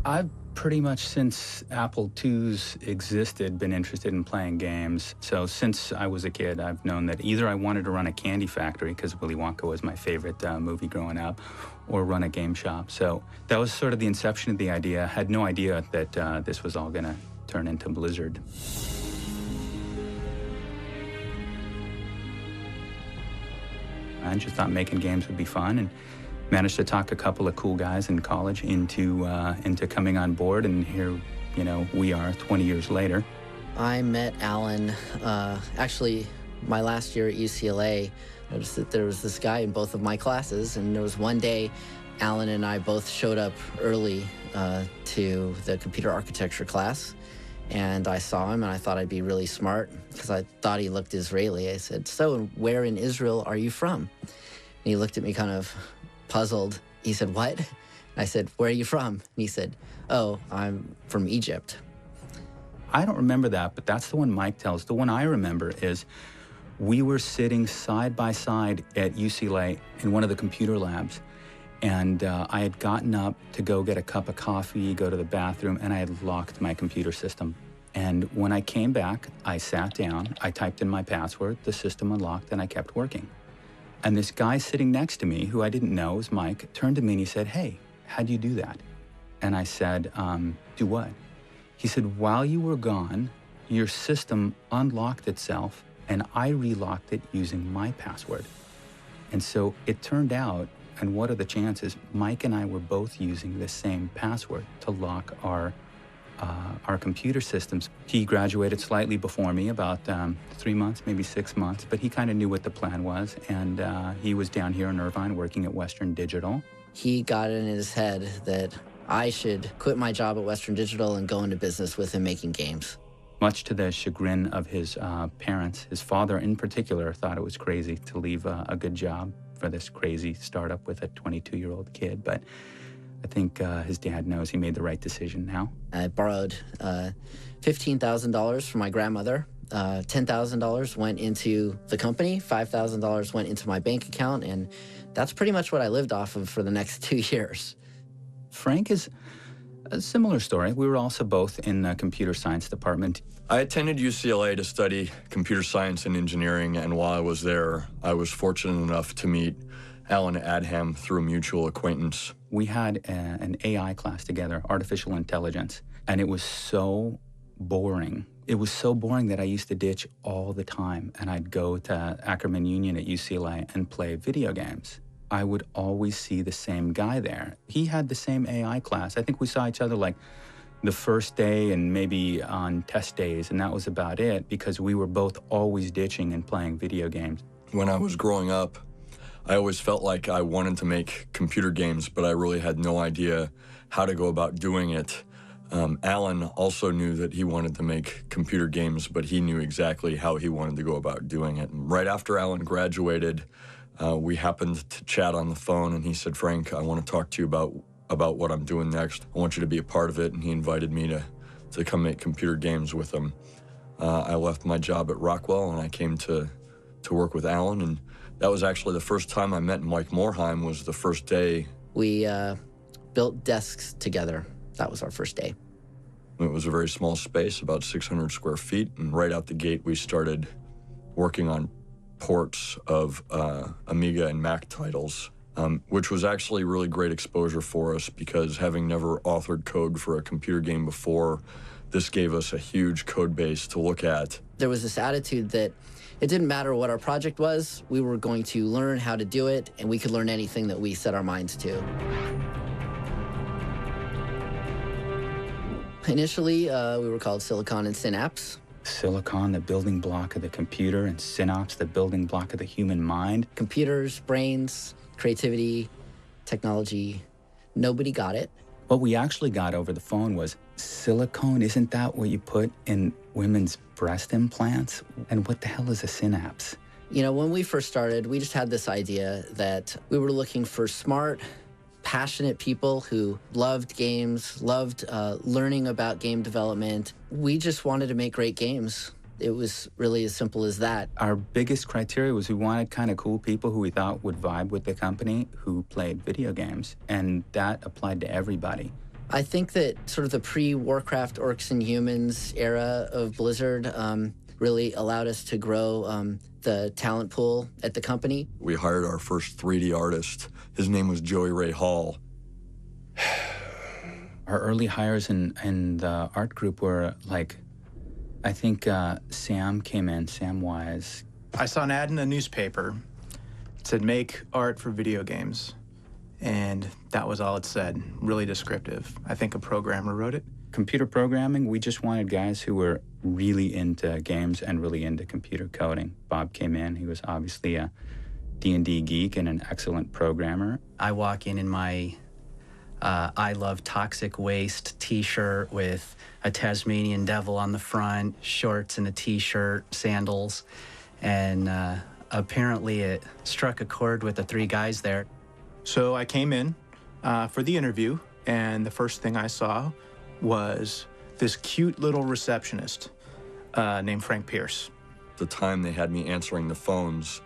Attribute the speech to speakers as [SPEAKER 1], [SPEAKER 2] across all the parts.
[SPEAKER 1] I've pretty much since Apple II's existed been interested in playing games. So since I was a kid, I've known that either I wanted to run a candy factory because Willy Wonka was my favorite movie growing up, or run a game shop. So that was sort of the inception of the idea. Had no idea that this was all going to turn into Blizzard. I just thought making games would be fun, and managed to talk a couple of cool guys in college into coming on board, and here, we are 20 years later.
[SPEAKER 2] I met Alan, actually, my last year at UCLA. I noticed that there was this guy in both of my classes, and there was one day Alan and I both showed up early to the computer architecture class, and I saw him, and I thought I'd be really smart because I thought he looked Israeli. I said, "So, where in Israel are you from?" And he looked at me kind of puzzled. He said, "What?" I said, "Where are you from?" And he said, "Oh, I'm from Egypt."
[SPEAKER 1] I don't remember that, but that's the one Mike tells. The one I remember is we were sitting side by side at UCLA in one of the computer labs, and I had gotten up to go get a cup of coffee, go to the bathroom, and I had locked my computer system. And when I came back, I sat down, I typed in my password, the system unlocked, and I kept working. And this guy sitting next to me, who I didn't know was Mike, turned to me and he said, "Hey, how'd you do that?" And I said, "Do what?" He said, "While you were gone, your system unlocked itself and I relocked it using my password." And so it turned out, and what are the chances, Mike and I were both using the same password to lock our computer systems. He graduated slightly before me, about 3 months, maybe 6 months, but he kind of knew what the plan was, and he was down here in Irvine working at Western Digital.
[SPEAKER 2] He got it in his head that I should quit my job at Western Digital and go into business with him making games.
[SPEAKER 1] Much to the chagrin of his parents, his father in particular thought it was crazy to leave a good job for this crazy startup with a 22-year-old kid, but I think his dad knows he made the right decision now.
[SPEAKER 2] I borrowed $15,000 from my grandmother. $10,000 went into the company, $5,000 went into my bank account, and that's pretty much what I lived off of for the next 2 years.
[SPEAKER 1] Frank is a similar story. We were also both in the computer science department.
[SPEAKER 3] I attended UCLA to study computer science and engineering, and while I was there, I was fortunate enough to meet Alan Adham through a mutual acquaintance.
[SPEAKER 1] We had an AI class together, artificial intelligence, and it was so boring. It was so boring that I used to ditch all the time, and I'd go to Ackerman Union at UCLA and play video games. I would always see the same guy there. He had the same AI class. I think we saw each other like the first day and maybe on test days, and that was about it because we were both always ditching and playing video games.
[SPEAKER 3] When I was growing up, I always felt like I wanted to make computer games, but I really had no idea how to go about doing it. Alan also knew that he wanted to make computer games, but he knew exactly how he wanted to go about doing it. And right after Alan graduated, we happened to chat on the phone, and he said, "Frank, I want to talk to you about what I'm doing next. I want you to be a part of it." And he invited me to come make computer games with him. I left my job at Rockwell, and I came to work with Alan, and that was actually the first time I met Mike Morheim. Was the first day.
[SPEAKER 2] We built desks together. That was our first day.
[SPEAKER 3] It was a very small space, about 600 square feet, and right out the gate we started working on ports of Amiga and Mac titles, which was actually really great exposure for us because having never authored code for a computer game before, this gave us a huge code base to look at.
[SPEAKER 2] There was this attitude that it didn't matter what our project was, we were going to learn how to do it, and we could learn anything that we set our minds to. Initially, we were called Silicon and Synapse.
[SPEAKER 1] Silicon, the building block of the computer, and Synapse, the building block of the human mind.
[SPEAKER 2] Computers, brains, creativity, technology, nobody got it.
[SPEAKER 1] What we actually got over the phone was, silicone, isn't that what you put in women's breast implants? And what the hell is a synapse?
[SPEAKER 2] You know, when we first started, we just had this idea that we were looking for smart, passionate people who loved games, loved learning about game development. We just wanted to make great games. It was really as simple as that.
[SPEAKER 1] Our biggest criteria was we wanted kind of cool people who we thought would vibe with the company who played video games, and that applied to everybody.
[SPEAKER 2] I think that sort of the pre-Warcraft Orcs and Humans era of Blizzard really allowed us to grow the talent pool at the company.
[SPEAKER 3] We hired our first 3D artist. His name was Joey Ray Hall.
[SPEAKER 1] Our early hires in the art group were like, I think Sam came in, Sam Wise.
[SPEAKER 4] I saw an ad in a newspaper. It said, make art for video games. And that was all it said, really descriptive. I think a programmer wrote it.
[SPEAKER 1] Computer programming, we just wanted guys who were really into games and really into computer coding. Bob came in, he was obviously a D&D geek and an excellent programmer.
[SPEAKER 5] I walk in my I Love Toxic Waste t-shirt with a Tasmanian devil on the front, shorts and a t-shirt, sandals, and apparently it struck a chord with the three guys there.
[SPEAKER 4] So I came in for the interview, and the first thing I saw was this cute little receptionist named Frank Pierce.
[SPEAKER 3] At the time, they had me answering the phones.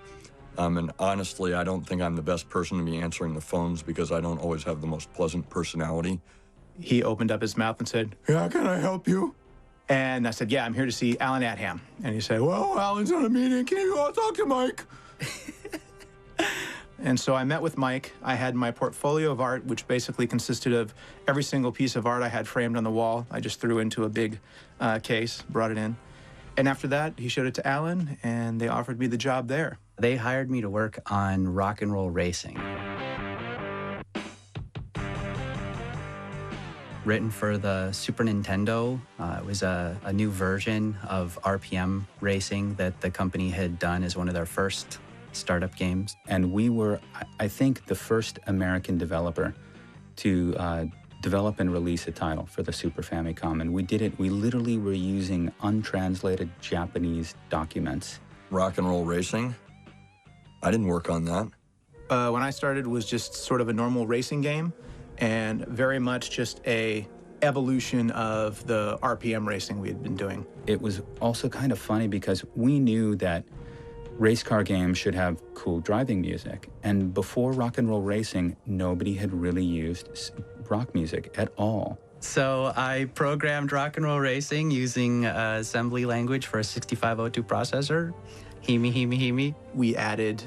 [SPEAKER 3] And honestly, I don't think I'm the best person to be answering the phones because I don't always have the most pleasant personality.
[SPEAKER 4] He opened up his mouth and said, "Yeah, can I help you?" And I said, "Yeah, I'm here to see Alan Adham." And he said, "Well, Alan's on a meeting. Can you talk to Mike?" And so I met with Mike. I had my portfolio of art, which basically consisted of every single piece of art I had framed on the wall. I just threw into a big case, brought it in. And after that, he showed it to Alan, and they offered me the job there.
[SPEAKER 5] They hired me to work on rock and roll racing. Written for the Super Nintendo. It was a new version of RPM racing that the company had done as one of their first startup games.
[SPEAKER 1] And we were, I think, the first American developer to develop and release a title for the Super Famicom. And we did it, we literally were using untranslated Japanese documents.
[SPEAKER 3] Rock and roll racing? I didn't work on that.
[SPEAKER 4] When I started, it was just sort of a normal racing game, and very much just a evolution of the RPM racing we had been doing.
[SPEAKER 1] It was also kind of funny because we knew that race car games should have cool driving music. And before rock and roll racing, nobody had really used rock music at all.
[SPEAKER 5] So I programmed rock and roll racing using assembly language for a 6502 processor. Heme, heme, heme.
[SPEAKER 4] We added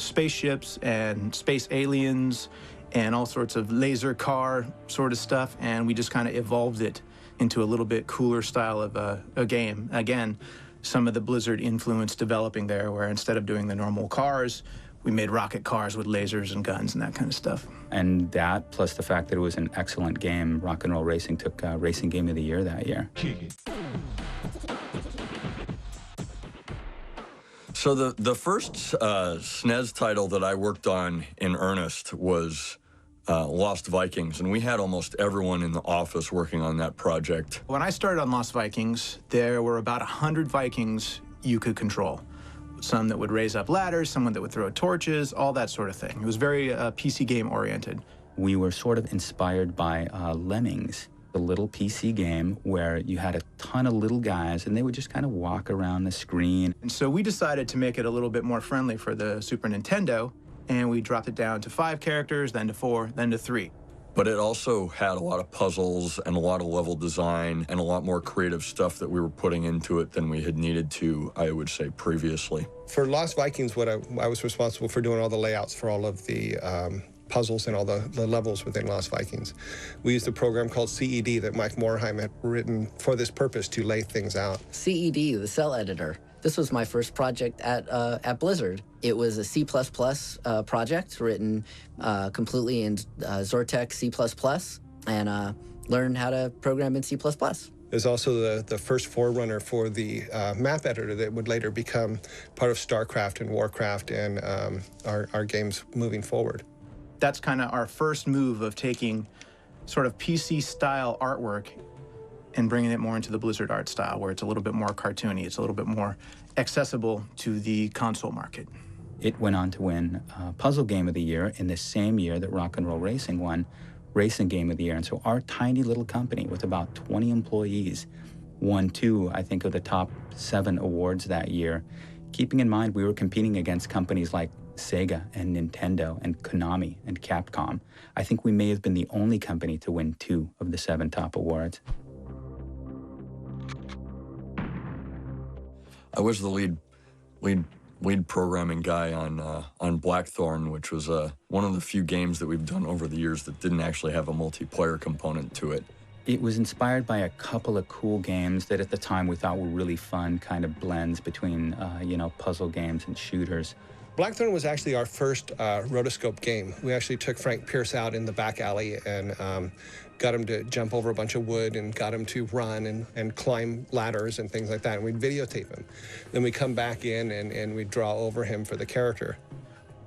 [SPEAKER 4] spaceships and space aliens and all sorts of laser car sort of stuff, and we just kind of evolved it into a little bit cooler style of a game. Again, some of the Blizzard influence developing there, where instead of doing the normal cars, we made rocket cars with lasers and guns and that kind of stuff.
[SPEAKER 1] And that, plus the fact that it was an excellent game, Rock and Roll Racing took Racing Game of the Year that year.
[SPEAKER 3] So the first SNES title that I worked on in earnest was Lost Vikings, and we had almost everyone in the office working on that project.
[SPEAKER 4] When I started on Lost Vikings, there were about 100 Vikings you could control. Some that would raise up ladders, someone that would throw torches, all that sort of thing. It was very PC game oriented.
[SPEAKER 1] We were sort of inspired by Lemmings, a little PC game where you had a ton of little guys and they would just kind of walk around the screen.
[SPEAKER 4] And so we decided to make it a little bit more friendly for the Super Nintendo, and we dropped it down to 5 characters, then to 4, then to 3.
[SPEAKER 3] But it also had a lot of puzzles and a lot of level design and a lot more creative stuff that we were putting into it than we had needed to, I would say, previously.
[SPEAKER 6] For Lost Vikings, I was responsible for doing all the layouts for all of the puzzles and all the levels within Lost Vikings. We used a program called CED that Mike Morheim had written for this purpose to lay things out.
[SPEAKER 2] CED, the cell editor. This was my first project at Blizzard. It was a C++ project written completely in Zortex C++, and learned how to program in C++.
[SPEAKER 6] It was also the first forerunner for the map editor that would later become part of StarCraft and Warcraft and our games moving forward.
[SPEAKER 4] That's kind of our first move of taking sort of PC-style artwork and bringing it more into the Blizzard art style, where it's a little bit more cartoony, it's a little bit more accessible to the console market.
[SPEAKER 1] It went on to win Puzzle Game of the Year in the same year that Rock and Roll Racing won Racing Game of the Year. And so our tiny little company with about 20 employees won 2, I think, of the top 7 awards that year. Keeping in mind, we were competing against companies like Sega and Nintendo and Konami and Capcom. I think we may have been the only company to win 2 of the 7 top awards.
[SPEAKER 3] I was the lead programming guy on Blackthorn, which was one of the few games that we've done over the years that didn't actually have a multiplayer component to it.
[SPEAKER 1] It was inspired by a couple of cool games that at the time we thought were really fun, kind of blends between, puzzle games and shooters.
[SPEAKER 6] Blackthorn was actually our first rotoscope game. We actually took Frank Pierce out in the back alley and got him to jump over a bunch of wood and got him to run and climb ladders and things like that, and we'd videotape him. Then we'd come back in and we'd draw over him for the character.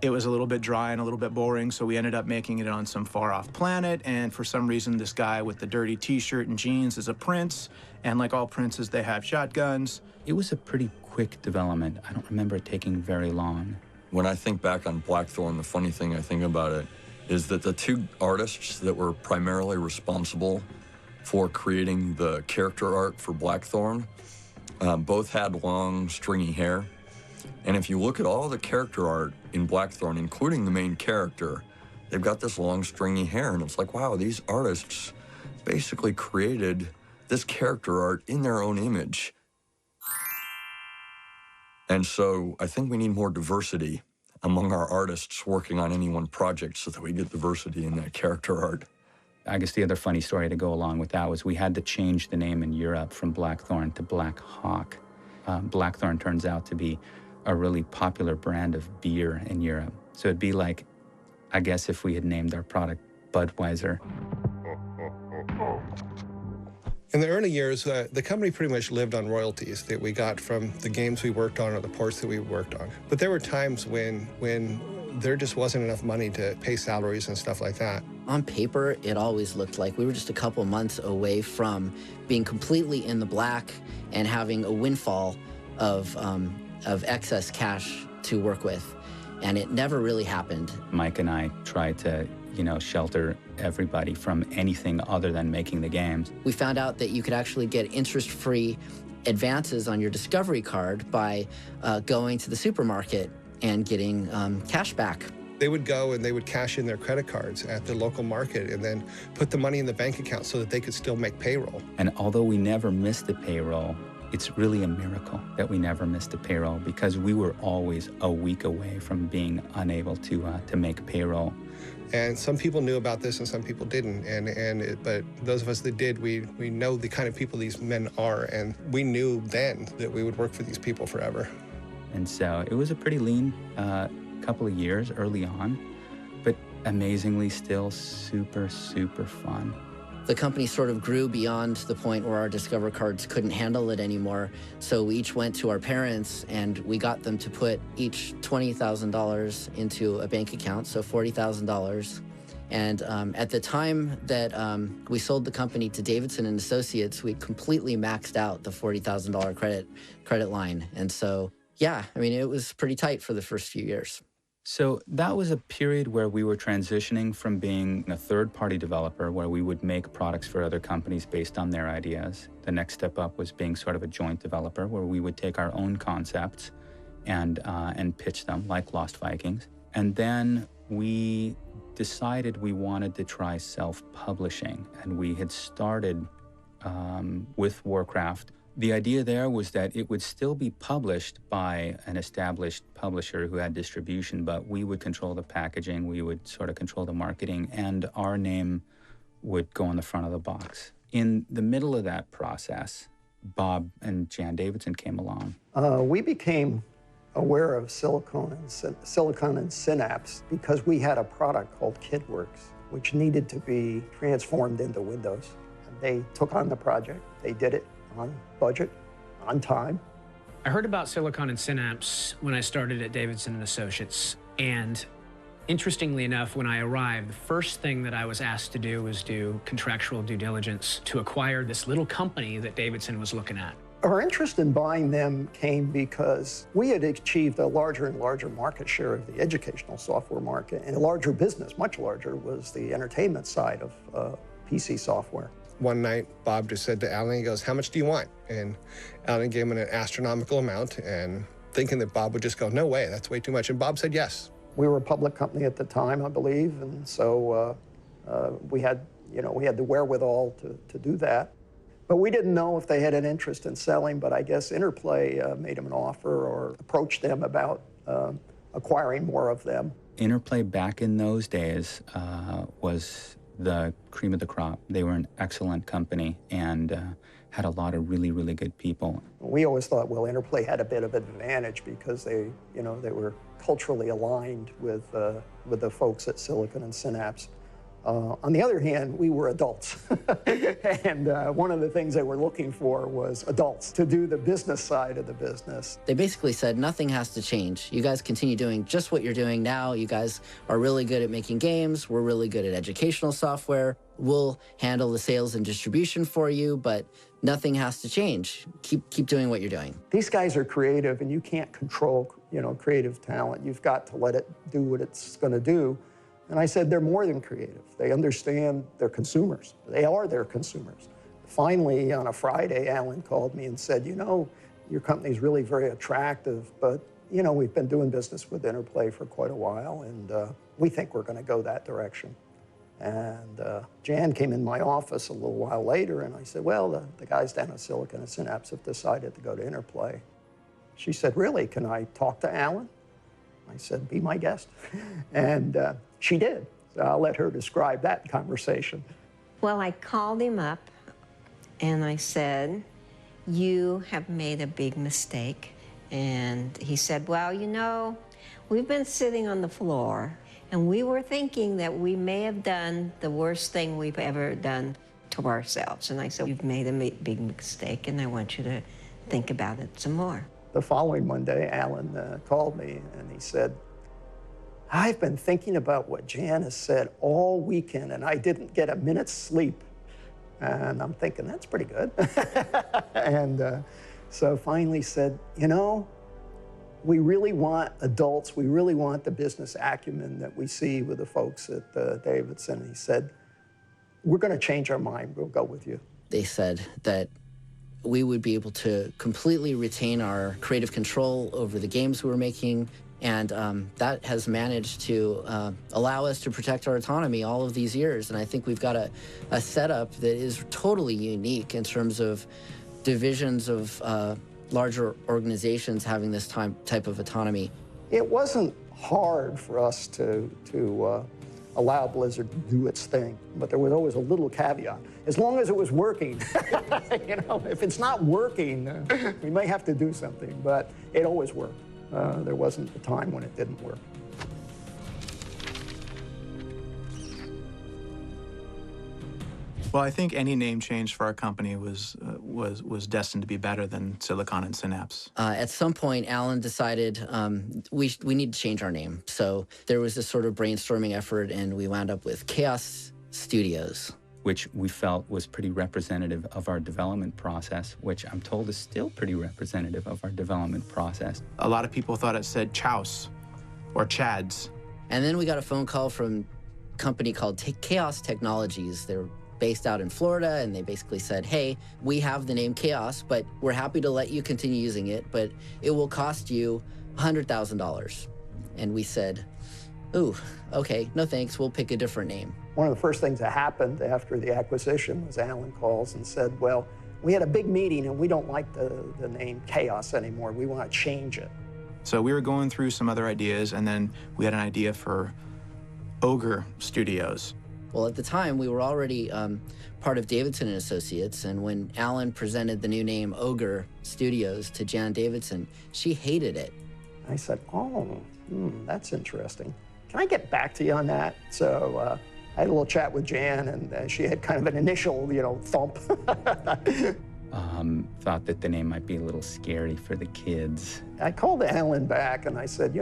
[SPEAKER 4] It was a little bit dry and a little bit boring, so we ended up making it on some far-off planet, and for some reason this guy with the dirty t-shirt and jeans is a prince, and like all princes, they have shotguns.
[SPEAKER 1] It was a pretty quick development. I don't remember it taking very long.
[SPEAKER 3] When I think back on Blackthorn, the funny thing I think about it is that the 2 artists that were primarily responsible for creating the character art for Blackthorn both had long, stringy hair. And if you look at all the character art in Blackthorn, including the main character, they've got this long, stringy hair. And it's like, wow, these artists basically created this character art in their own image. And so I think we need more diversity among our artists working on any one project so that we get diversity in that character art.
[SPEAKER 1] I guess the other funny story to go along with that was we had to change the name in Europe from Blackthorn to Black Hawk. Blackthorn turns out to be a really popular brand of beer in Europe. So it'd be like, I guess if we had named our product Budweiser.
[SPEAKER 6] In the early years, the company pretty much lived on royalties that we got from the games we worked on or the ports that we worked on. But there were times when there just wasn't enough money to pay salaries and stuff like that.
[SPEAKER 2] On paper, it always looked like we were just a couple months away from being completely in the black and having a windfall of excess cash to work with. And it never really happened.
[SPEAKER 1] Mike and I tried to, shelter everybody from anything other than making the games.
[SPEAKER 2] We found out that you could actually get interest-free advances on your Discovery card by going to the supermarket and getting cash back.
[SPEAKER 6] They would go and they would cash in their credit cards at the local market and then put the money in the bank account so that they could still make payroll.
[SPEAKER 1] And although we never missed the payroll, it's really a miracle that we never missed the payroll because we were always a week away from being unable to make payroll.
[SPEAKER 6] And some people knew about this and some people didn't. But those of us that did, we know the kind of people these men are, and we knew then that we would work for these people forever.
[SPEAKER 1] And so it was a pretty lean couple of years early on, but amazingly still super, super fun.
[SPEAKER 2] The company sort of grew beyond the point where our Discover cards couldn't handle it anymore. So we each went to our parents and we got them to put each $20,000 into a bank account, so $40,000. And at the time that we sold the company to Davidson and Associates, we completely maxed out the $40,000 credit line. And so, yeah, I mean, it was pretty tight for the first few years.
[SPEAKER 1] So that was a period where we were transitioning from being a third-party developer where we would make products for other companies based on their ideas. The next step up was being sort of a joint developer where we would take our own concepts and pitch them like Lost Vikings. And then we decided we wanted to try self-publishing, and we had started with Warcraft. The idea there was that it would still be published by an established publisher who had distribution, but we would control the packaging, we would sort of control the marketing, and our name would go on the front of the box. In the middle of that process, Bob and Jan Davidson came along.
[SPEAKER 7] We became aware of Silicon and Synapse because we had a product called KidWorks, which needed to be transformed into Windows. And they took on the project, they did it on budget, on time.
[SPEAKER 8] I heard about Silicon and Synapse when I started at Davidson and Associates. And interestingly enough, when I arrived, the first thing that I was asked to do was do contractual due diligence to acquire this little company that Davidson was looking at.
[SPEAKER 7] Our interest in buying them came because we had achieved a larger and larger market share of the educational software market, and a larger business, much larger, was the entertainment side of PC software.
[SPEAKER 6] One night, Bob just said to Alan, he goes, "How much do you want?" And Alan gave him an astronomical amount, and thinking that Bob would just go, "No way, that's way too much." And Bob said yes.
[SPEAKER 7] We were a public company at the time, I believe, and so we had the wherewithal to do that. But we didn't know if they had an interest in selling, but I guess Interplay made them an offer or approached them about acquiring more of them.
[SPEAKER 1] Interplay back in those days was the cream of the crop. They were an excellent company and had a lot of really, really good people.
[SPEAKER 7] We always thought, well, Interplay had a bit of an advantage because they were culturally aligned with the folks at Silicon and Synapse. On the other hand, we were adults. And one of the things they were looking for was adults to do the business side of the business.
[SPEAKER 2] They basically said, nothing has to change. You guys continue doing just what you're doing now. You guys are really good at making games. We're really good at educational software. We'll handle the sales and distribution for you, but nothing has to change. Keep doing what you're doing.
[SPEAKER 7] These guys are creative, and you can't control, creative talent. You've got to let it do what it's going to do. And I said, they're more than creative. They understand their consumers. They are their consumers. Finally, on a Friday, Alan called me and said, your company's really very attractive, but, we've been doing business with Interplay for quite a while, and we think we're going to go that direction. And Jan came in my office a little while later, and I said, well, the guys down at Silicon and Synapse have decided to go to Interplay. She said, really, can I talk to Alan? I said, be my guest. And she did. So I'll let her describe that conversation.
[SPEAKER 9] Well, I called him up and I said, you have made a big mistake. And he said, well, we've been sitting on the floor and we were thinking that we may have done the worst thing we've ever done to ourselves. And I said, you've made a big mistake and I want you to think about it some more.
[SPEAKER 7] The following Monday, Alan called me and he said, I've been thinking about what Jan has said all weekend and I didn't get a minute's sleep. And I'm thinking, that's pretty good. And so finally said, we really want adults, we really want the business acumen that we see with the folks at Davidson. He said, we're going to change our mind, we'll go with you.
[SPEAKER 2] They said that we would be able to completely retain our creative control over the games we were making, and that has managed to allow us to protect our autonomy all of these years. And I think we've got a setup that is totally unique in terms of divisions of larger organizations having this type of autonomy.
[SPEAKER 7] It wasn't hard for us to allow Blizzard to do its thing, but there was always a little caveat. As long as it was working, if it's not working, we may have to do something, but it always worked. There wasn't a time when it didn't work.
[SPEAKER 4] Well, I think any name change for our company was destined to be better than Silicon and Synapse.
[SPEAKER 2] At some point, Alan decided we need to change our name. So there was this sort of brainstorming effort, and we wound up with Chaos Studios,
[SPEAKER 1] which we felt was pretty representative of our development process, which I'm told is still pretty representative of our development process.
[SPEAKER 4] A lot of people thought it said Chouse or Chads.
[SPEAKER 2] And then we got a phone call from a company called Chaos Technologies. They're based out in Florida, and they basically said, hey, we have the name Chaos, but we're happy to let you continue using it, but it will cost you $100,000. And we said, ooh, okay, no thanks, we'll pick a different name.
[SPEAKER 7] One of the first things that happened after the acquisition was Alan calls and said, well, we had a big meeting and we don't like the name Chaos anymore. We want to change it.
[SPEAKER 4] So we were going through some other ideas, and then we had an idea for Ogre Studios.
[SPEAKER 2] Well, at the time, we were already part of Davidson and Associates, and when Alan presented the new name Ogre Studios to Jan Davidson, she hated it.
[SPEAKER 7] I said, oh, that's interesting. Can I get back to you on that? So I had a little chat with Jan, and she had kind of an initial, thump.
[SPEAKER 1] Thought that the name might be a little scary for the kids.
[SPEAKER 7] I called Alan back, and I said,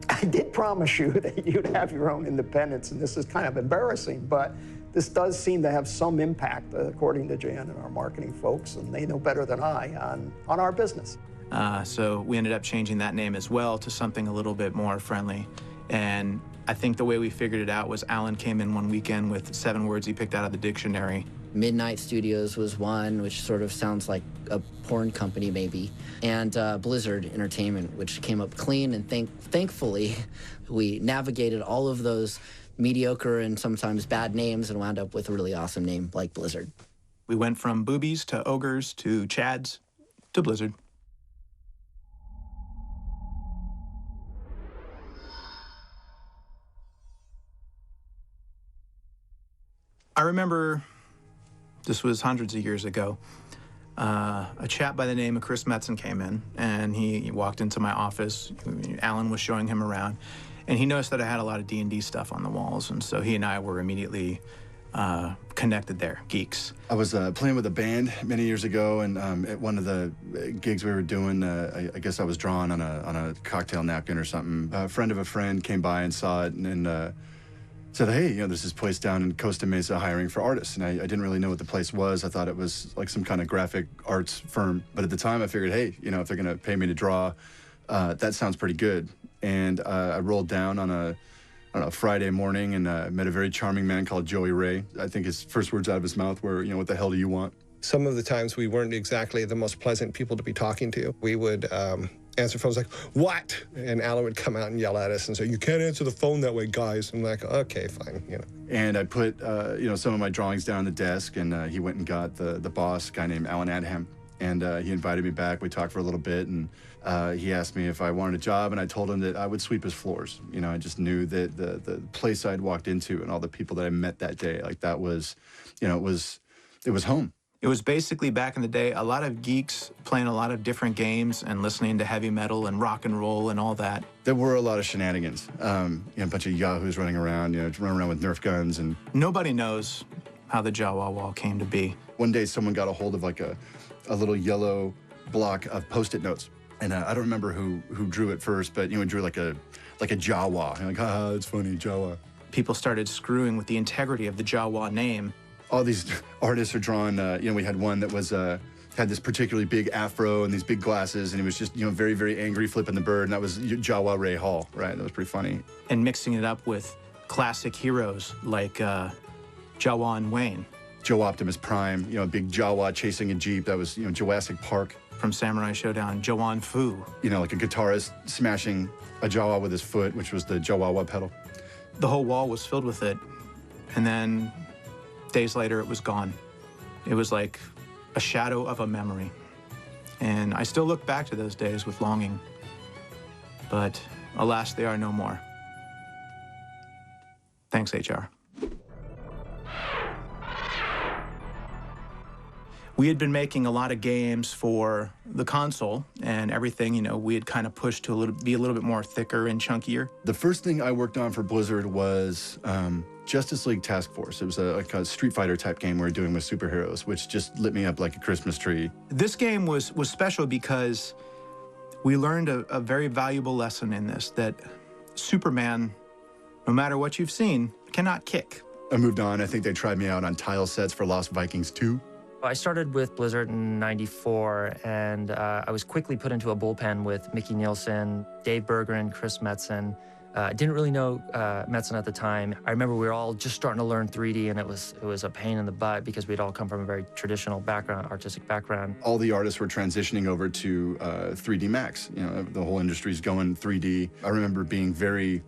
[SPEAKER 7] I did promise you that you'd have your own independence, and this is kind of embarrassing, but this does seem to have some impact, according to Jan and our marketing folks, and they know better than I on our business.
[SPEAKER 4] So we ended up changing that name as well to something a little bit more friendly. And I think the way we figured it out was Alan came in one weekend with 7 words he picked out of the dictionary.
[SPEAKER 2] Midnight Studios was one, which sort of sounds like a porn company maybe, and Blizzard Entertainment, which came up clean, and thankfully we navigated all of those mediocre and sometimes bad names and wound up with a really awesome name like Blizzard.
[SPEAKER 4] We went from boobies to ogres to chads to Blizzard. I remember, this was hundreds of years ago, a chap by the name of Chris Metzen came in, and he walked into my office. Alan was showing him around, and he noticed that I had a lot of D&D stuff on the walls, and so he and I were immediately connected there, geeks.
[SPEAKER 10] I was playing with a band many years ago, and at one of the gigs we were doing, I guess I was drawing on a cocktail napkin or something. A friend of a friend came by and saw it, and said, hey, you know, there's this place down in Costa Mesa hiring for artists. And I didn't really know what the place was. I thought it was like some kind of graphic arts firm. But at the time I figured, hey, you know, if they're gonna pay me to draw, that sounds pretty good. And I rolled down on a Friday morning and met a very charming man called Joey Ray. I think his first words out of his mouth were, you know, what the hell do you want?
[SPEAKER 6] Some of the times we weren't exactly the most pleasant people to be talking to. We would answer phones like, what? And Alan would come out and yell at us and say, you can't answer the phone that way, guys. I'm like, okay, fine, you know. And
[SPEAKER 10] I put, you know, some of my drawings down on the desk, and he went and got the boss, a guy named Alan Adham, and he invited me back. We talked for a little bit, and he asked me if I wanted a job, and I told him that I would sweep his floors. You know, I just knew that the place I'd walked into and all the people that I met that day, like that was, you know, it was home.
[SPEAKER 4] It was basically, back in the day, a lot of geeks playing a lot of different games and listening to heavy metal and rock and roll and all that.
[SPEAKER 10] There were a lot of shenanigans. You know, a bunch of yahoos running around, you know, running around with Nerf guns. And
[SPEAKER 4] nobody knows how the Jawa Wall came to be.
[SPEAKER 10] One day someone got a hold of like a little yellow block of Post-it notes. And I don't remember who drew it first, but, you know, drew like a Jawa. You're like, haha, it's funny, Jawa.
[SPEAKER 4] People started screwing with the integrity of the Jawa name.
[SPEAKER 10] All these artists are drawn, you know, we had one that was, had this particularly big afro and these big glasses, and he was just, you know, very, very angry flipping the bird, and that was Jawa Ray Hall, right? That was pretty funny.
[SPEAKER 4] And mixing it up with classic heroes like Jawa and Wayne.
[SPEAKER 10] Joe Optimus Prime, you know, a big Jawa chasing a Jeep. That was, you know, Jurassic Park.
[SPEAKER 4] From Samurai Showdown, Joan Fu.
[SPEAKER 10] You know, like a guitarist smashing a Jawa with his foot, which was the Jawa pedal.
[SPEAKER 4] The whole wall was filled with it, and then days later, it was gone. It was like a shadow of a memory. And I still look back to those days with longing. But alas, they are no more. Thanks, HR. We had been making a lot of games for the console, and everything, you know, we had kind of pushed to be a little bit more thicker and chunkier.
[SPEAKER 10] The first thing I worked on for Blizzard was Justice League Task Force. It was like a Street Fighter type game we were doing with superheroes, which just lit me up like a Christmas tree.
[SPEAKER 4] This game was special because we learned a very valuable lesson in this, that Superman, no matter what you've seen, cannot kick.
[SPEAKER 10] I moved on. I think they tried me out on tile sets for Lost Vikings 2.
[SPEAKER 11] I started with Blizzard in '94, and I was quickly put into a bullpen with Mickey Nielsen, Dave Bergeron, Chris Metzen. I didn't really know Metzen at the time. I remember we were all just starting to learn 3D, and it was a pain in the butt because we'd all come from a very traditional background, artistic background.
[SPEAKER 10] All the artists were transitioning over to 3D Max. You know, the whole industry's going 3D. I remember being very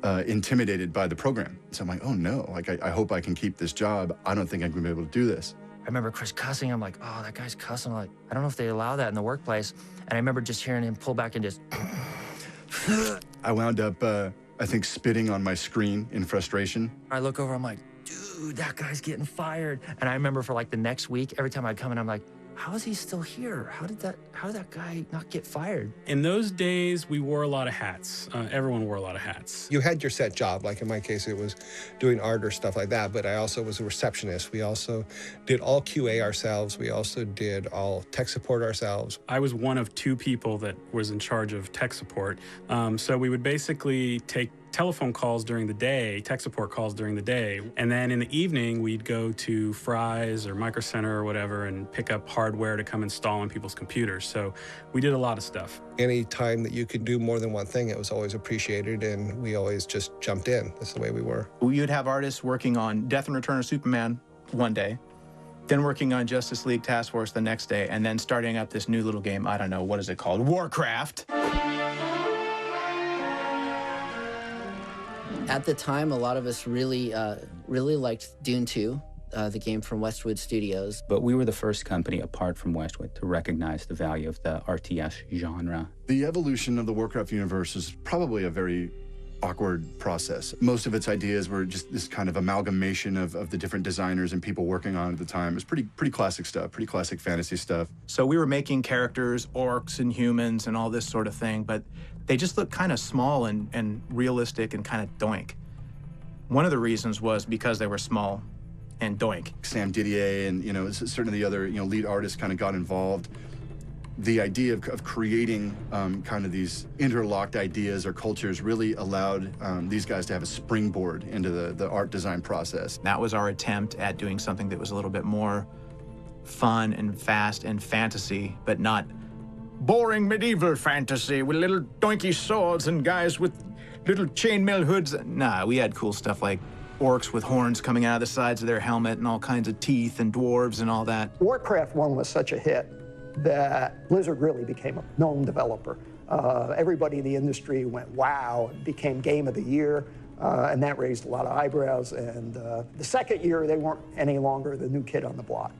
[SPEAKER 10] intimidated by the program. So I'm like, oh no, like I hope I can keep this job. I don't think I'm gonna be able to do this.
[SPEAKER 11] I remember Chris cussing. I'm like, oh, that guy's cussing. I'm like, I don't know if they allow that in the workplace. And I remember just hearing him pull back and just.
[SPEAKER 10] I wound up, I think, spitting on my screen in frustration.
[SPEAKER 11] I look over, I'm like, dude, that guy's getting fired. And I remember for like the next week, every time I'd come in, I'm like, how is he still here? How did that guy not get fired?
[SPEAKER 12] In those days, we wore a lot of hats. Everyone wore a lot of hats.
[SPEAKER 6] You had your set job, like in my case, it was doing art or stuff like that, but I also was a receptionist. We also did all QA ourselves. We also did all tech support ourselves.
[SPEAKER 12] I was one of 2 people that was in charge of tech support. So we would basically take telephone calls during the day, tech support calls during the day. And then in the evening, we'd go to Fry's or Micro Center or whatever and pick up hardware to come install on people's computers. So we did a lot of stuff.
[SPEAKER 6] Any time that you could do more than one thing, it was always appreciated, and we always just jumped in. That's the way we were.
[SPEAKER 4] You'd have artists working on Death and Return of Superman one day, then working on Justice League Task Force the next day, and then starting up this new little game, I don't know, what is it called? Warcraft!
[SPEAKER 2] At the time, a lot of us really liked Dune 2, the game from Westwood Studios.
[SPEAKER 1] But we were the first company, apart from Westwood, to recognize the value of the RTS genre.
[SPEAKER 10] The evolution of the Warcraft universe is probably a very awkward process. Most of its ideas were just this kind of amalgamation of the different designers and people working on it at the time. It was pretty classic stuff, pretty classic fantasy stuff.
[SPEAKER 4] So we were making characters, orcs and humans and all this sort of thing, but they just looked kind of small and realistic and kind of doink. One of the reasons was because they were small and doink.
[SPEAKER 10] Sam Didier and, certain of the other, lead artists kind of got involved. The idea of creating kind of these interlocked ideas or cultures really allowed these guys to have a springboard into the art design process.
[SPEAKER 4] That was our attempt at doing something that was a little bit more fun and fast and fantasy, but not boring medieval fantasy with little doinky swords and guys with little chainmail hoods. Nah, we had cool stuff like orcs with horns coming out of the sides of their helmet and all kinds of teeth and dwarves and all that.
[SPEAKER 7] Warcraft 1 was such a hit that Blizzard really became a known developer. Everybody in the industry went, wow, it became Game of the Year, and that raised a lot of eyebrows. And the second year, they weren't any longer the new kid on the block.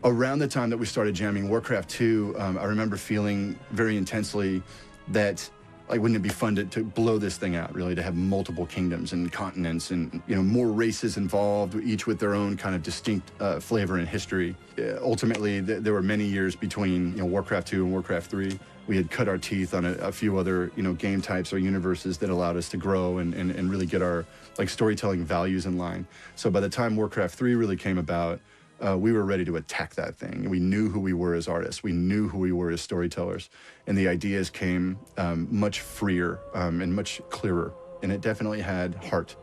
[SPEAKER 10] Around the time that we started jamming Warcraft 2, I remember feeling very intensely that, wouldn't it be fun to blow this thing out, really, to have multiple kingdoms and continents and, more races involved, each with their own kind of distinct flavor and history. Ultimately, there were many years between, Warcraft 2 and Warcraft 3. We had cut our teeth on a few other, game types or universes that allowed us to grow and really get our, storytelling values in line. So by the time Warcraft 3 really came about, we were ready to attack that thing. We knew who we were as artists. We knew who we were as storytellers. And the ideas came much freer and much clearer. And it definitely had heart.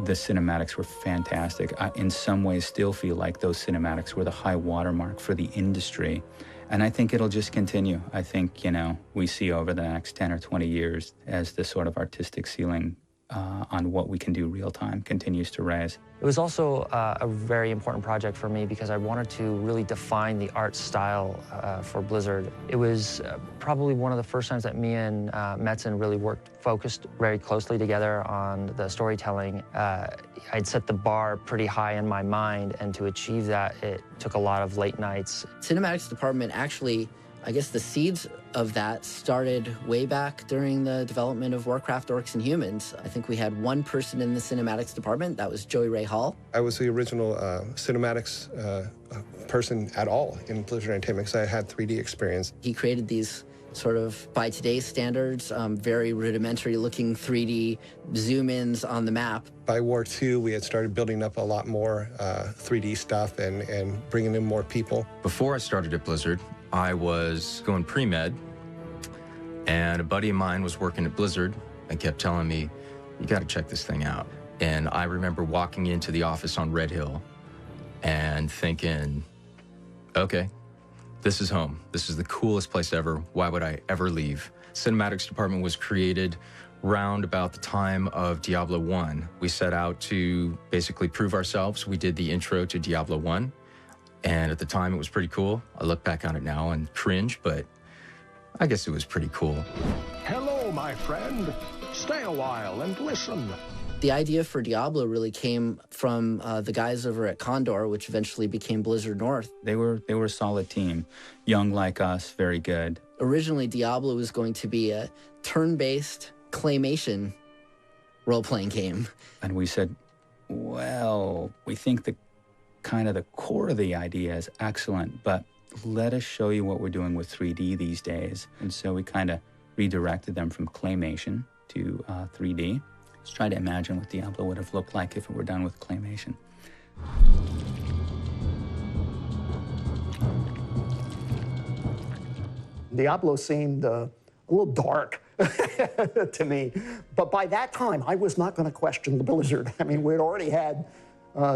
[SPEAKER 1] The cinematics were fantastic. I, in some ways, still feel like those cinematics were the high watermark for the industry. And I think it'll just continue. I think, we see over the next 10 or 20 years as the sort of artistic ceiling on what we can do real time continues to rise.
[SPEAKER 11] It was also a very important project for me because I wanted to really define the art style for Blizzard. It was probably one of the first times that me and Metzen really focused very closely together on the storytelling. I'd set the bar pretty high in my mind, and to achieve that, it took a lot of late nights.
[SPEAKER 2] Cinematics department actually, I guess the seeds of that started way back during the development of Warcraft, Orcs, and Humans. I think we had one person in the cinematics department. That was Joey Ray Hall.
[SPEAKER 6] I was the original cinematics person at all in Blizzard Entertainment because I had 3D experience.
[SPEAKER 2] He created these sort of, by today's standards, very rudimentary looking 3D zoom-ins on the map.
[SPEAKER 6] By War II, we had started building up a lot more 3D stuff and bringing in more people.
[SPEAKER 13] Before I started at Blizzard, I was going pre-med, and a buddy of mine was working at Blizzard and kept telling me, you got to check this thing out. And I remember walking into the office on Red Hill and thinking, okay, this is home. This is the coolest place ever. Why would I ever leave? Cinematics department was created round about the time of Diablo 1. We set out to basically prove ourselves. We did the intro to Diablo 1. And at the time, it was pretty cool. I look back on it now and cringe, but I guess it was pretty cool.
[SPEAKER 14] Hello, my friend. Stay a while and listen.
[SPEAKER 2] The idea for Diablo really came from the guys over at Condor, which eventually became Blizzard North.
[SPEAKER 1] They were a solid team, young like us, very good.
[SPEAKER 2] Originally, Diablo was going to be a turn-based claymation role-playing game.
[SPEAKER 1] And we said, well, we think the core of the idea is excellent, but let us show you what we're doing with 3D these days. And so we kind of redirected them from claymation to 3D. Let's try to imagine what Diablo would have looked like if it were done with claymation.
[SPEAKER 7] Diablo seemed a a little dark to me. But by that time, I was not going to question the Blizzard. I mean, we'd already had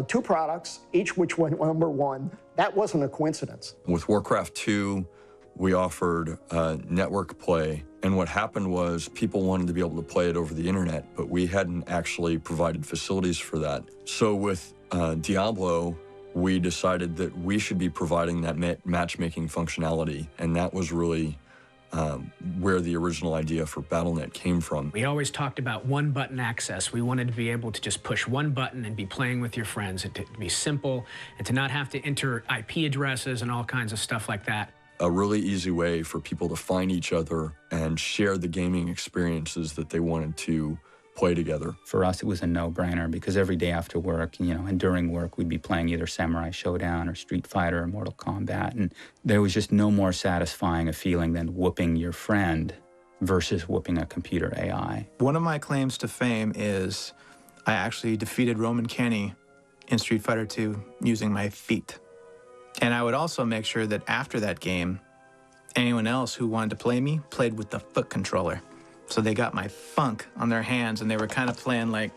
[SPEAKER 7] 2 products, each which went #1. That wasn't a coincidence.
[SPEAKER 3] With Warcraft 2, we offered network play, and what happened was people wanted to be able to play it over the internet, but we hadn't actually provided facilities for that. So with Diablo, we decided that we should be providing that matchmaking functionality, and that was really where the original idea for Battle.net came from.
[SPEAKER 8] We always talked about one-button access. We wanted to be able to just push one button and be playing with your friends, and to be simple, and to not have to enter IP addresses and all kinds of stuff like that.
[SPEAKER 3] A really easy way for people to find each other and share the gaming experiences that they wanted to play together.
[SPEAKER 1] For us, it was a no-brainer because every day after work, and during work, we'd be playing either Samurai Showdown or Street Fighter or Mortal Kombat, and there was just no more satisfying a feeling than whooping your friend versus whooping a computer AI.
[SPEAKER 4] One of my claims to fame is I actually defeated Roman Kenny in Street Fighter 2 using my feet. And I would also make sure that after that game, anyone else who wanted to play me played with the foot controller. So they got my funk on their hands, and they were kind of playing like,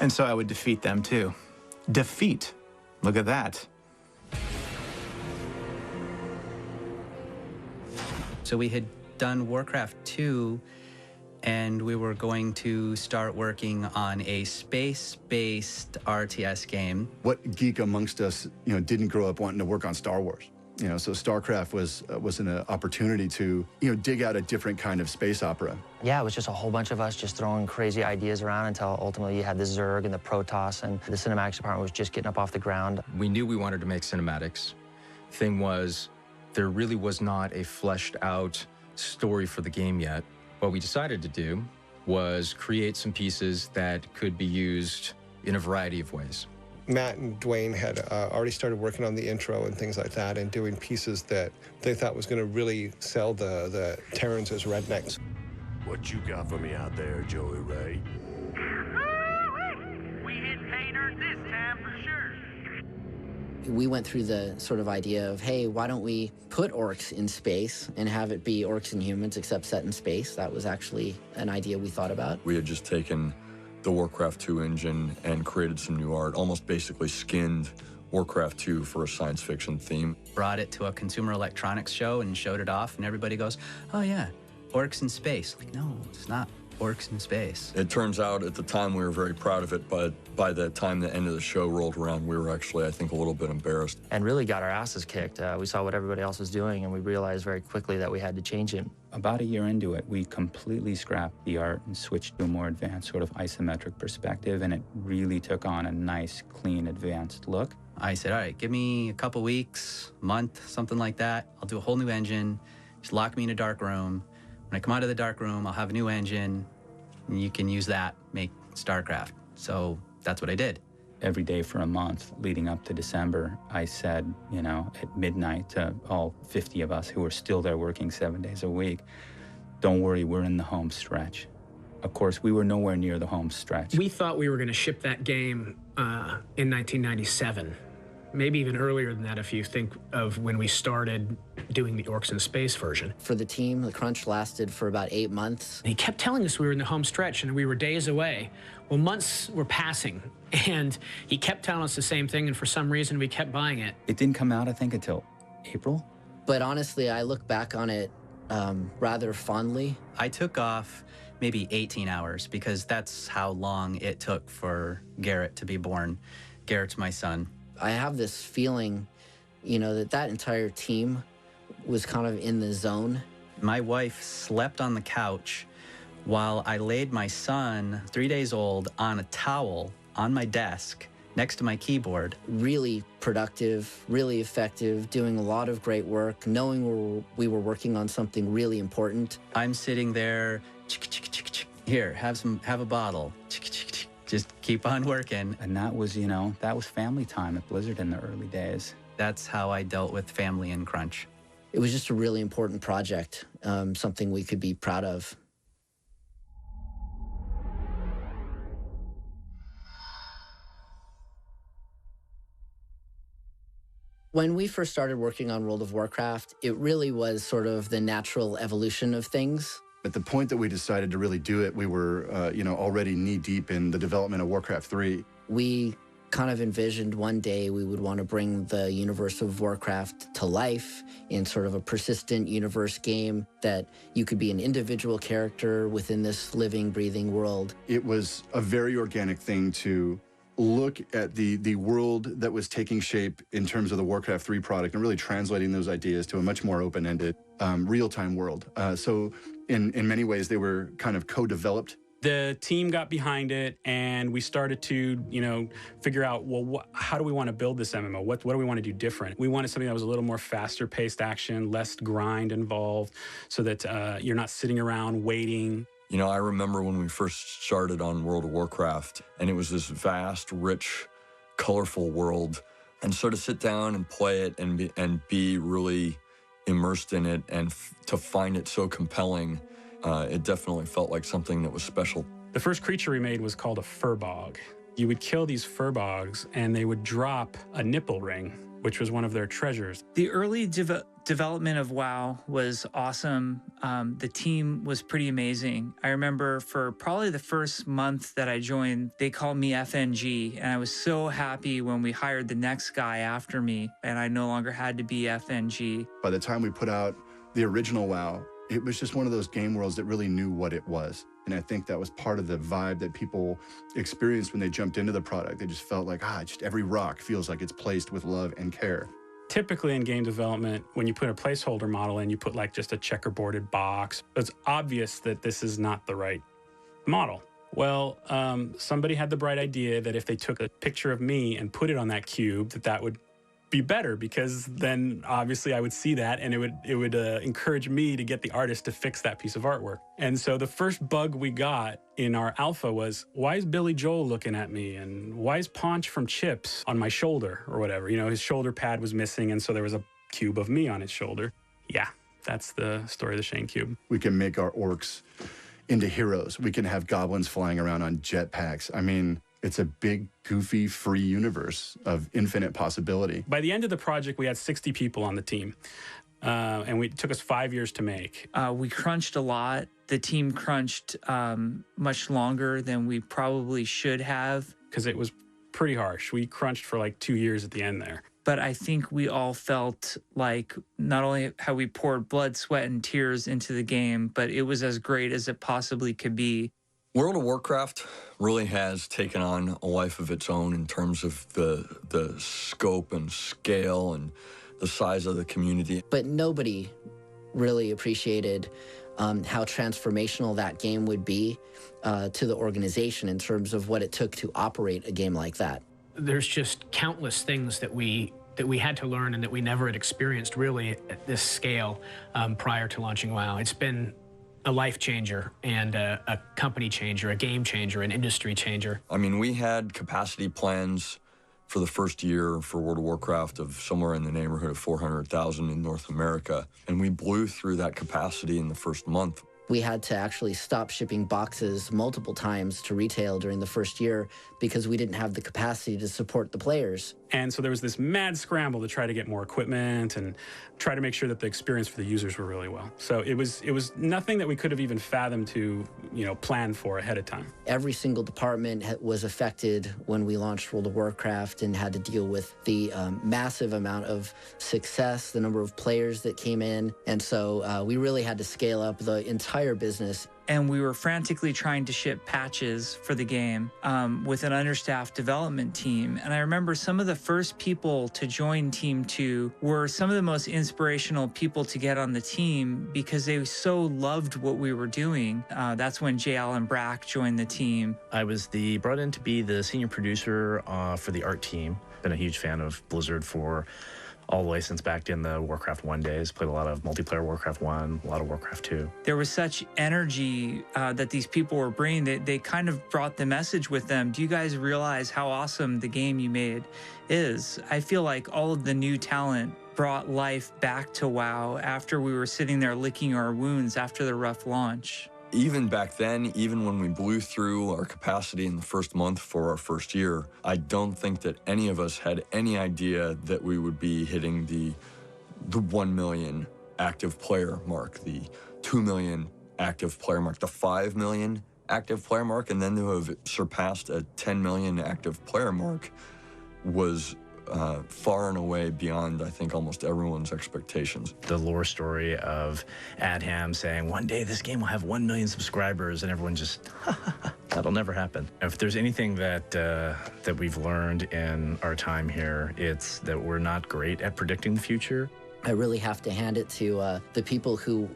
[SPEAKER 4] And so I would defeat them too. Defeat. Look at that.
[SPEAKER 5] So we had done Warcraft 2, and we were going to start working on a space-based RTS game.
[SPEAKER 10] What geek amongst us, didn't grow up wanting to work on Star Wars? So StarCraft was an opportunity to, dig out a different kind of space opera.
[SPEAKER 11] Yeah, it was just a whole bunch of us just throwing crazy ideas around until ultimately you had the Zerg and the Protoss, and the cinematics department was just getting up off the ground.
[SPEAKER 13] We knew we wanted to make cinematics. Thing was, there really was not a fleshed out story for the game yet. What we decided to do was create some pieces that could be used in a variety of ways.
[SPEAKER 6] Matt and Dwayne had already started working on the intro and things like that and doing pieces that they thought was going to really sell the Terrans as rednecks.
[SPEAKER 14] What you got for me out there, Joey Ray?
[SPEAKER 15] We hit pay dirt this time for sure.
[SPEAKER 2] We went through the sort of idea of, hey, why don't we put orcs in space and have it be orcs and humans except set in space? That was actually an idea we thought about.
[SPEAKER 3] We had just taken the Warcraft 2 engine and created some new art, almost basically skinned Warcraft 2 for a science fiction theme.
[SPEAKER 5] Brought it to a consumer electronics show and showed it off, and everybody goes, oh yeah, orcs in space. Like, no, it's not orcs in space.
[SPEAKER 3] It turns out at the time we were very proud of it, but by the time the end of the show rolled around, we were actually, I think, a little bit embarrassed.
[SPEAKER 11] And really got our asses kicked. We saw what everybody else was doing, and we realized very quickly that we had to change it.
[SPEAKER 1] About a year into it, we completely scrapped the art and switched to a more advanced sort of isometric perspective, and it really took on a nice, clean, advanced look.
[SPEAKER 5] I said, all right, give me a couple weeks, a month, something like that. I'll do a whole new engine. Just lock me in a dark room. When I come out of the dark room, I'll have a new engine, and you can use that, make StarCraft. So that's what I did.
[SPEAKER 1] Every day for a month leading up to December, I said, at midnight to all 50 of us who were still there working 7 days a week, don't worry, we're in the home stretch. Of course, we were nowhere near the home stretch.
[SPEAKER 8] We thought we were going to ship that game in 1997. Maybe even earlier than that if you think of when we started doing the Orcs in Space version.
[SPEAKER 2] For the team, the crunch lasted for about 8 months.
[SPEAKER 8] He kept telling us we were in the home stretch and we were days away. Well, months were passing, and he kept telling us the same thing, and for some reason we kept buying it.
[SPEAKER 1] It didn't come out, I think, until April.
[SPEAKER 2] But honestly, I look back on it rather fondly.
[SPEAKER 5] I took off maybe 18 hours because that's how long it took for Garrett to be born. Garrett's my son.
[SPEAKER 2] I have this feeling, that entire team was kind of in the zone.
[SPEAKER 5] My wife slept on the couch while I laid my son, 3 days old, on a towel on my desk next to my keyboard.
[SPEAKER 2] Really productive, really effective, doing a lot of great work, knowing we were working on something really important.
[SPEAKER 5] I'm sitting there, here, have a bottle. Just keep on working.
[SPEAKER 1] And that was, that was family time at Blizzard in the early days.
[SPEAKER 5] That's how I dealt with family and crunch.
[SPEAKER 2] It was just a really important project, something we could be proud of. When we first started working on World of Warcraft, it really was sort of the natural evolution of things.
[SPEAKER 10] At the point that we decided to really do it, we were, already knee-deep in the development of Warcraft 3.
[SPEAKER 2] We kind of envisioned one day we would want to bring the universe of Warcraft to life in sort of a persistent universe game that you could be an individual character within this living, breathing world.
[SPEAKER 10] It was a very organic thing to look at the world that was taking shape in terms of the Warcraft 3 product and really translating those ideas to a much more open-ended, real-time world. So in many ways, they were kind of co-developed.
[SPEAKER 12] The team got behind it, and we started to, figure out, well, how do we want to build this MMO? What do we want to do different? We wanted something that was a little more faster-paced action, less grind involved, so that you're not sitting around waiting.
[SPEAKER 3] I remember when we first started on World of Warcraft, and it was this vast, rich, colorful world. And so to sit down and play it and be really immersed in it and to find it so compelling, it definitely felt like something that was special.
[SPEAKER 12] The first creature we made was called a furbog. You would kill these furbogs, and they would drop a nipple ring, which was one of their treasures.
[SPEAKER 16] The early development of WoW was awesome. The team was pretty amazing. I remember for probably the first month that I joined, they called me FNG, and I was so happy when we hired the next guy after me, and I no longer had to be FNG.
[SPEAKER 10] By the time we put out the original WoW, it was just one of those game worlds that really knew what it was. And I think that was part of the vibe that people experienced when they jumped into the product. They just felt like, just every rock feels like it's placed with love and care.
[SPEAKER 12] Typically in game development, when you put a placeholder model in, you put like just a checkerboarded box. It's obvious that this is not the right model. Well, somebody had the bright idea that if they took a picture of me and put it on that cube, that would be better, because then obviously I would see that, and it would encourage me to get the artist to fix that piece of artwork. And so the first bug we got in our alpha was, why is Billy Joel looking at me? And why is Paunch from Chips on my shoulder or whatever? His shoulder pad was missing, and so there was a cube of me on his shoulder. Yeah, that's the story of the Shane Cube.
[SPEAKER 10] We can make our orcs into heroes. We can have goblins flying around on jetpacks. I mean, it's a big, goofy, free universe of infinite possibility.
[SPEAKER 12] By the end of the project, we had 60 people on the team, and it took us 5 years to make.
[SPEAKER 16] We crunched a lot. The team crunched much longer than we probably should have.
[SPEAKER 12] Because it was pretty harsh. We crunched for like 2 years at the end there.
[SPEAKER 16] But I think we all felt like not only how we poured blood, sweat, and tears into the game, but it was as great as it possibly could be.
[SPEAKER 3] World of Warcraft really has taken on a life of its own in terms of the scope and scale and the size of the community.
[SPEAKER 2] But nobody really appreciated how transformational that game would be to the organization in terms of what it took to operate a game like that.
[SPEAKER 8] There's just countless things that we had to learn and that we never had experienced really at this scale prior to launching WoW. It's been a life changer and a company changer, a game changer, an industry changer.
[SPEAKER 3] I mean, we had capacity plans for the first year for World of Warcraft of somewhere in the neighborhood of 400,000 in North America, and we blew through that capacity in the first month.
[SPEAKER 2] We had to actually stop shipping boxes multiple times to retail during the first year because we didn't have the capacity to support the players.
[SPEAKER 12] And so there was this mad scramble to try to get more equipment and try to make sure that the experience for the users were really well. So it was nothing that we could have even fathomed to, plan for ahead of time.
[SPEAKER 2] Every single department was affected when we launched World of Warcraft and had to deal with the massive amount of success, the number of players that came in. And so we really had to scale up the entire business.
[SPEAKER 16] And we were frantically trying to ship patches for the game with an understaffed development team. And I remember some of the first people to join Team 2 were some of the most inspirational people to get on the team because they so loved what we were doing. That's when J. Allen Brack joined the team.
[SPEAKER 17] I was brought in to be the senior producer for the art team. Been a huge fan of Blizzard for all the way since back in the Warcraft 1 days. Played a lot of multiplayer Warcraft 1, a lot of Warcraft 2.
[SPEAKER 16] There was such energy that these people were bringing. They kind of brought the message with them. Do you guys realize how awesome the game you made is? I feel like all of the new talent brought life back to WoW after we were sitting there licking our wounds after the rough launch.
[SPEAKER 3] even back then, even when we blew through our capacity in the first month for our first year, I don't think that any of us had any idea that we would be hitting the 1 million active player mark, the 2 million active player mark, the 5 million active player mark, and then to have surpassed a 10 million active player mark was far and away beyond, I think, almost everyone's expectations.
[SPEAKER 17] The lore story of Adham saying, one day this game will have 1 million subscribers, and everyone just, that'll never happen. If there's anything that that we've learned in our time here, it's that we're not great at predicting the future.
[SPEAKER 2] I really have to hand it to the people who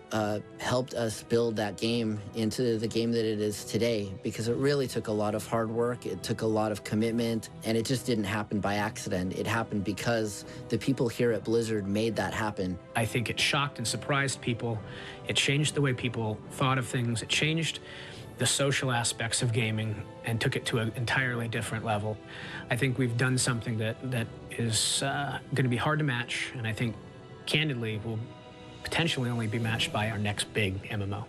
[SPEAKER 2] helped us build that game into the game that it is today, because it really took a lot of hard work, it took a lot of commitment, and it just didn't happen by accident. It happened because the people here at Blizzard made that happen.
[SPEAKER 8] I think it shocked and surprised people. It changed the way people thought of things. It changed the social aspects of gaming and took it to an entirely different level. I think we've done something that is going to be hard to match, and I think candidly will potentially only be matched by our next big MMO.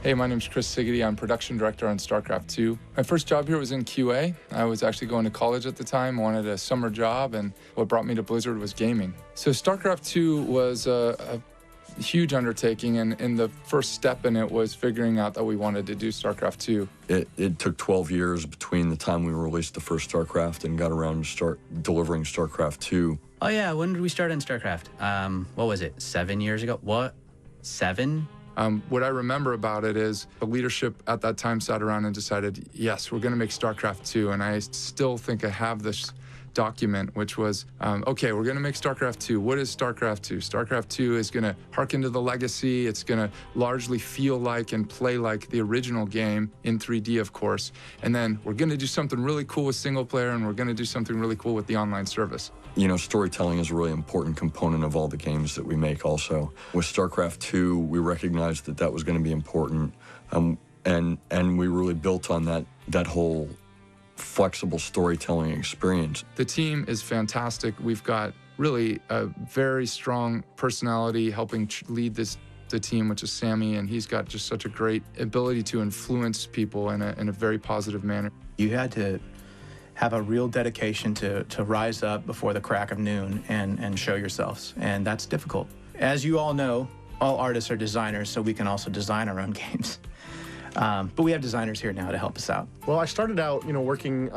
[SPEAKER 18] Hey, my name's Chris Siggety. I'm production director on StarCraft 2. My first job here was in QA. I was actually going to college at the time, wanted a summer job, and what brought me to Blizzard was gaming. So StarCraft 2 was a huge undertaking, and the first step in it was figuring out that we wanted to do StarCraft 2.
[SPEAKER 3] It took 12 years between the time we released the first StarCraft and got around to start delivering StarCraft 2.
[SPEAKER 5] Oh yeah, when did we start on StarCraft? What was it, 7 years ago? What, 7?
[SPEAKER 18] What I remember about it is the leadership at that time sat around and decided, yes, we're gonna make StarCraft 2, and I still think I have this document, which was, okay, we're going to make StarCraft 2. What is StarCraft 2? StarCraft 2 is going to harken to the legacy. It's going to largely feel like and play like the original game in 3D, of course. And then we're going to do something really cool with single player, and we're going to do something really cool with the online service.
[SPEAKER 3] You know, storytelling is a really important component of all the games that we make also. With StarCraft 2, we recognized that that was going to be important, and we really built on that whole flexible storytelling experience.
[SPEAKER 18] The team is fantastic. We've got really a very strong personality helping lead the team, which is Sammy, and he's got just such a great ability to influence people in a very positive manner.
[SPEAKER 4] You had to have a real dedication to rise up before the crack of noon and show yourselves, and that's difficult. As you all know, all artists are designers, so we can also design our own games. But we have designers here now to help us out.
[SPEAKER 14] Well, I started out, working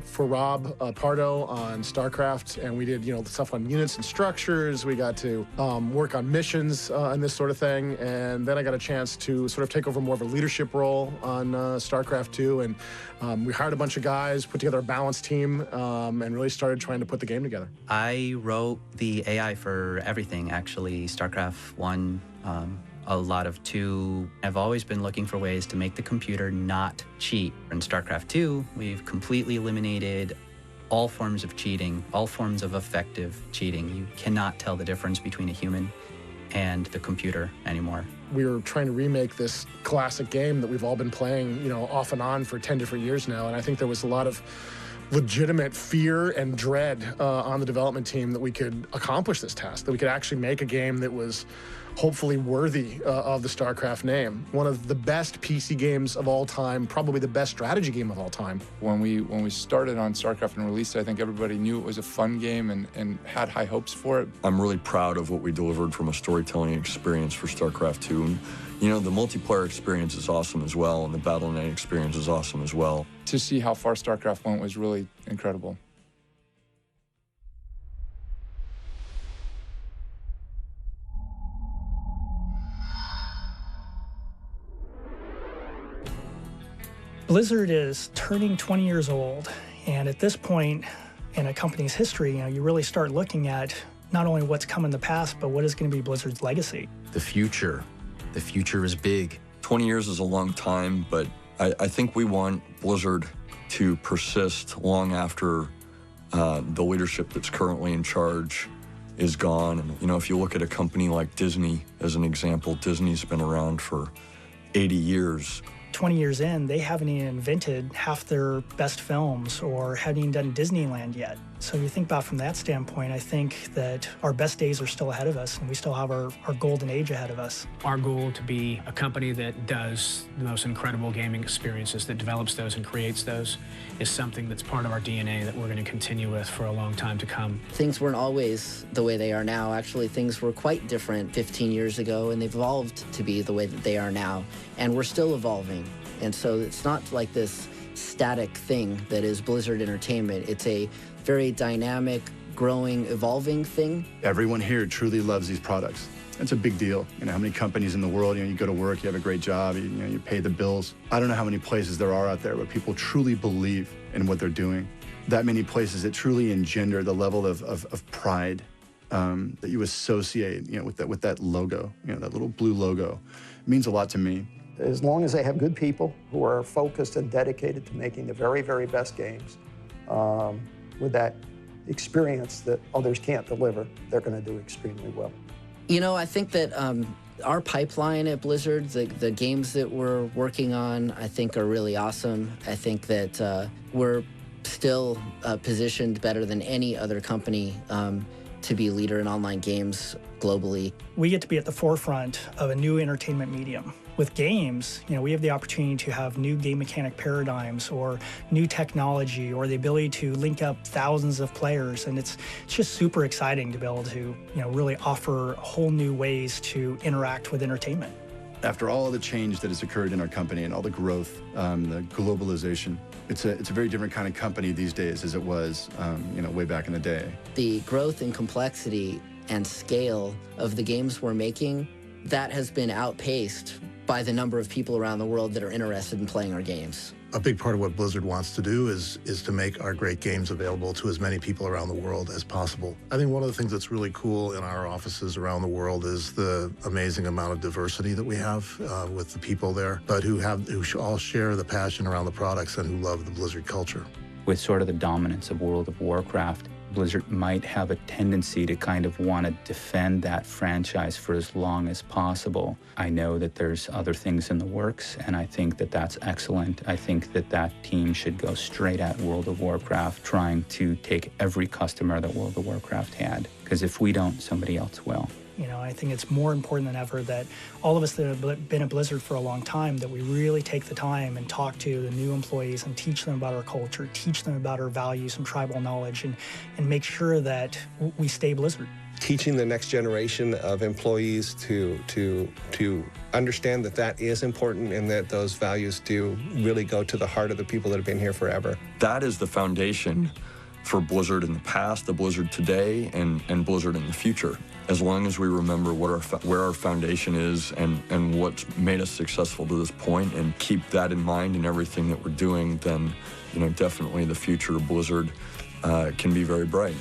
[SPEAKER 14] for Rob Pardo on StarCraft, and we did, the stuff on units and structures. We got to work on missions and this sort of thing, and then I got a chance to sort of take over more of a leadership role on StarCraft 2, and we hired a bunch of guys, put together a balanced team, and really started trying to put the game together.
[SPEAKER 5] I wrote the AI for everything, actually. StarCraft 1, a lot of 2. I've always been looking for ways to make the computer not cheat. In StarCraft 2, we've completely eliminated all forms of cheating, all forms of effective cheating. You cannot tell the difference between a human and the computer anymore.
[SPEAKER 14] We were trying to remake this classic game that we've all been playing, off and on for 10 different years now, and I think there was a lot of legitimate fear and dread on the development team that we could accomplish this task, that we could actually make a game that was hopefully worthy of the StarCraft name. One of the best PC games of all time, probably the best strategy game of all time.
[SPEAKER 18] When we started on StarCraft and released it, I think everybody knew it was a fun game and had high hopes for it.
[SPEAKER 3] I'm really proud of what we delivered from a storytelling experience for StarCraft 2. And, the multiplayer experience is awesome as well, and the Battle.net experience is awesome as well.
[SPEAKER 18] To see how far StarCraft went was really incredible.
[SPEAKER 19] Blizzard is turning 20 years old, and at this point in a company's history, you really start looking at not only what's come in the past, but what is going to be Blizzard's legacy.
[SPEAKER 13] The future is big.
[SPEAKER 3] 20 years is a long time, but I think we want Blizzard to persist long after the leadership that's currently in charge is gone. And, if you look at a company like Disney as an example, Disney's been around for 80 years.
[SPEAKER 19] 20 years in, they haven't even invented half their best films or haven't even done Disneyland yet. So you think about from that standpoint, I think that our best days are still ahead of us, and we still have our golden age ahead of us.
[SPEAKER 8] Our goal to be a company that does the most incredible gaming experiences, that develops those and creates those, is something that's part of our DNA that we're going to continue with for a long time to come.
[SPEAKER 2] Things weren't always the way they are now. Actually, things were quite different 15 years ago, and they've evolved to be the way that they are now. And we're still evolving. And so it's not like this static thing that is Blizzard Entertainment. It's a very dynamic, growing, evolving thing.
[SPEAKER 10] Everyone here truly loves these products. It's a big deal. You know, how many companies in the world, you go to work, you have a great job, you pay the bills. I don't know how many places there are out there where people truly believe in what they're doing. That many places that truly engender the level of pride that you associate, with that logo, that little blue logo. It means a lot to me.
[SPEAKER 7] As long as they have good people who are focused and dedicated to making the very, very best games, with that experience that others can't deliver, they're going to do extremely well.
[SPEAKER 2] I think that our pipeline at Blizzard, the games that we're working on, I think are really awesome. I think that we're still positioned better than any other company to be a leader in online games globally.
[SPEAKER 19] We get to be at the forefront of a new entertainment medium. With games, we have the opportunity to have new game mechanic paradigms or new technology or the ability to link up thousands of players. And it's just super exciting to be able to, really offer whole new ways to interact with entertainment.
[SPEAKER 10] After all of the change that has occurred in our company and all the growth, the globalization, it's a very different kind of company these days as it was, way back in the day.
[SPEAKER 2] The growth and complexity and scale of the games we're making, that has been outpaced by the number of people around the world that are interested in playing our games.
[SPEAKER 20] A big part of what Blizzard wants to do is to make our great games available to as many people around the world as possible. I think one of the things that's really cool in our offices around the world is the amazing amount of diversity that we have with the people there, but who all share the passion around the products and who love the Blizzard culture.
[SPEAKER 1] With sort of the dominance of World of Warcraft, Blizzard might have a tendency to kind of want to defend that franchise for as long as possible. I know that there's other things in the works, and I think that that's excellent. I think that that team should go straight at World of Warcraft, trying to take every customer that World of Warcraft had, because if we don't, somebody else will.
[SPEAKER 19] I think it's more important than ever that all of us that have been at Blizzard for a long time, that we really take the time and talk to the new employees and teach them about our culture, teach them about our values and tribal knowledge, and make sure that we stay Blizzard.
[SPEAKER 6] Teaching the next generation of employees to understand that is important and that those values do really go to the heart of the people that have been here forever.
[SPEAKER 3] That is the foundation for Blizzard in the past, the Blizzard today, and Blizzard in the future. As long as we remember where our foundation is and what's made us successful to this point and keep that in mind in everything that we're doing, then definitely the future of Blizzard can be very bright.